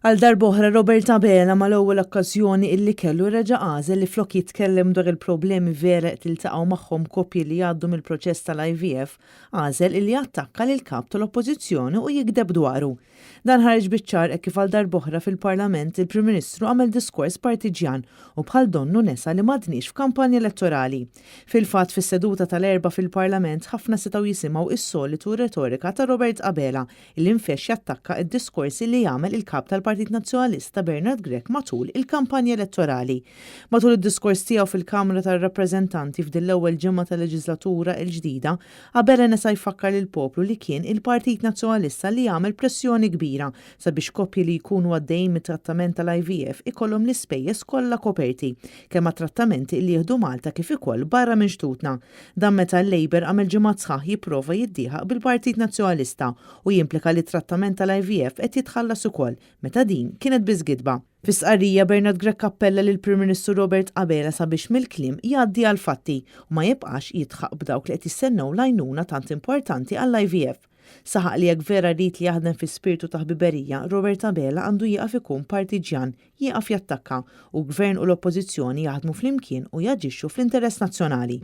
Għal darb'oħra Robert Abela mal-ewwel okkażjoni illi kellu reġa' għażel li flok jitkellem dwar il-problemi vera qed iltaqgħu magħhom koppji li jgħaddu mill-proċess tal-IVF, għażel illi attakka lil kap tal-Oppożizzjoni u jigdeb dwaru. Dan ħareġ biċ-ċar hekk kif għal darb'oħra fil-Parlament il-Prim Ministru għamel diskors partiġjan u bħal donnu nesa li m'għadniex f'kampanja elettorali. Fil-fatt fis-seduta tal-erba' fil-Parlament ħafna setgħu jisimgħu is-solitu retorika ta' Robert Abela illi nfexx jattakka d-diskorsi li jagħmel il-kap tal-Partit Nazzjonalista Bernard Grech matul il-kampanja elettorali. Matul id-diskors tiegħu fil-Kamra tar-Rappreżentanti f'din l-ewwel ġimgħa tal-leġislatura l-ġdida, Abela nesa jfakkar lill-poplu li kien il-Partit Nazzjonalista li jagħmel pressjoni kbira sabiex koppji li jkunu għaddejjin mit-trattament tal-IVF ikollhom l-ispejjeż kollha koperti, kemm trattamenti li jieħdu Malta kif ukoll barra minn xtutna. Dan meta l-Labor għamel ġimgħat sħaħ jipprova jiddieħaq bil-Partit Nazzjonalista u jimplika li trattament tal-IVF qed jitħallas ukoll meta din kienet biss gidba. Fis-sqarrija Bernard Grech appella lil Prim Ministru Robert Abela sabiex mill-kliem jgħaddi għal fatti u ma jibqax jitħaq b'dawk li qed jistennew l-għajnuna tant importanti għall-IVF. Saħaq li jekk vera rrid li jaħdem fi spiritu ta' ħbiberija, Robert Abela għandu jieqaf ikun partiġjan, jieqaf jattakka u gvern u l-Oppożizzjoni jaħdmu flimkien u jaġixxu fl-interess nazzjonali.